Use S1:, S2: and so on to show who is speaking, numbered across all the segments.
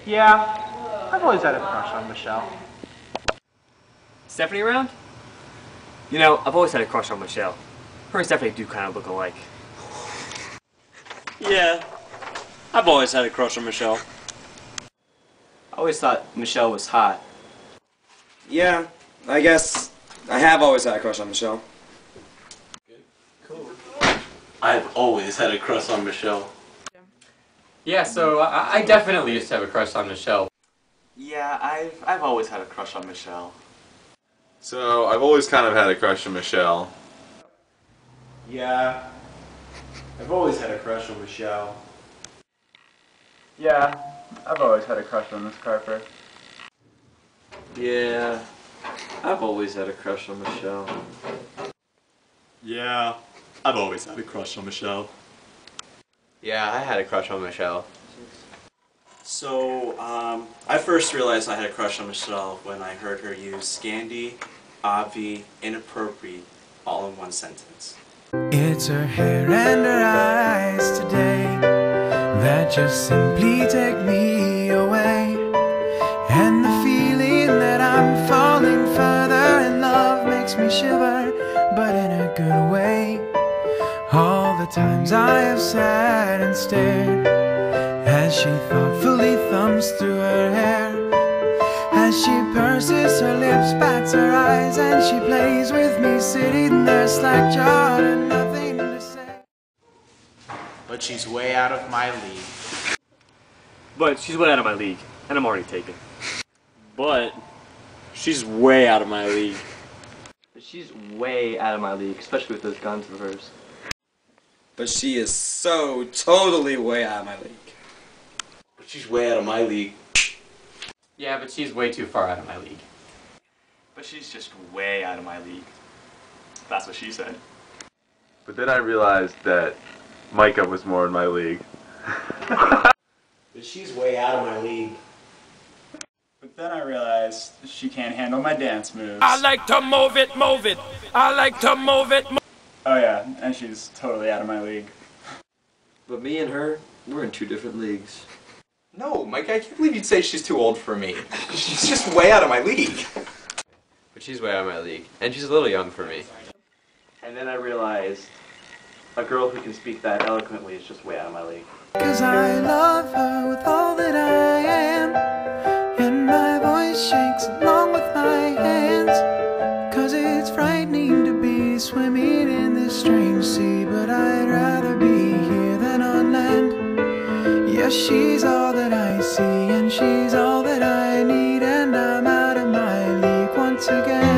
S1: Yeah, I've always had a crush on Michelle.
S2: Stephanie around? You know, I've always had a crush on Michelle. Her and Stephanie do kind of look alike.
S3: Yeah, I've always had a crush on Michelle.
S2: I always thought Michelle was hot.
S4: Yeah, I guess I have always had a crush on Michelle.
S2: Cool.
S5: I've always had a crush on Michelle.
S6: Yeah, so I definitely used to have a crush on Michelle.
S5: Yeah, I've always had a crush on Michelle.
S7: So, I've always kind of had a crush on Michelle.
S8: Yeah, I've always had a crush on Michelle.
S1: Yeah, I've always had a crush on Miss Carper.
S3: Yeah, I've always had a crush on Michelle.
S5: Yeah, I've always had a crush on Michelle.
S8: Yeah, I had a crush on Michelle.
S3: So, I first realized I had a crush on Michelle when I heard her use Scandi, Obvi, Inappropriate all in one sentence.
S9: It's her hair and her eyes today that just simply take me away. And the feeling that I'm falling further in love makes me shiver, but in a good way. All the times I have sat and stared as she thoughtfully thumbs through her hair, as she purses her lips, bats her eyes, and she plays with me sitting there slack-jawed and nothing to say.
S8: But she's way out of my league.
S2: But she's way out of my league, and I'm already taken.
S3: But she's way out of my league.
S2: But she's way out of my league, especially with those guns of hers.
S4: But she is so totally way out of my league.
S5: But she's way out of my league.
S6: Yeah, but she's way too far out of my league.
S5: But she's just way out of my league. That's what she said.
S7: But then I realized that Micah was more in my league.
S8: But she's way out of my league.
S1: But then I realized she can't handle my dance moves.
S9: I like to move it, move it. I like to move it.
S1: Oh yeah, and she's totally out of my league.
S3: But me and her, we're in two different leagues.
S8: No, Mike, I can't believe you'd say she's too old for me. She's just way out of my league.
S6: But she's way out of my league. And she's a little young for me.
S2: And then I realized a girl who can speak that eloquently is just way out of my league.
S9: 'Cause I love her with all that I am, and my voice shakes along with my hands. 'Cause it's frightening to be swimming in this strange sea, but I'd rather be here than on land. Yes, she's all that I see, and she's all that I need, and I'm out of my league once again.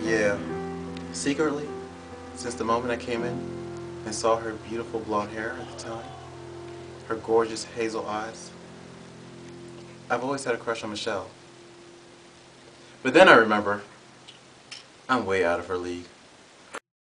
S8: Yeah, secretly, since the moment I came in and saw her beautiful blonde hair at the time, her gorgeous hazel eyes, I've always had a crush on Michelle. But then I remember, I'm way out of her league.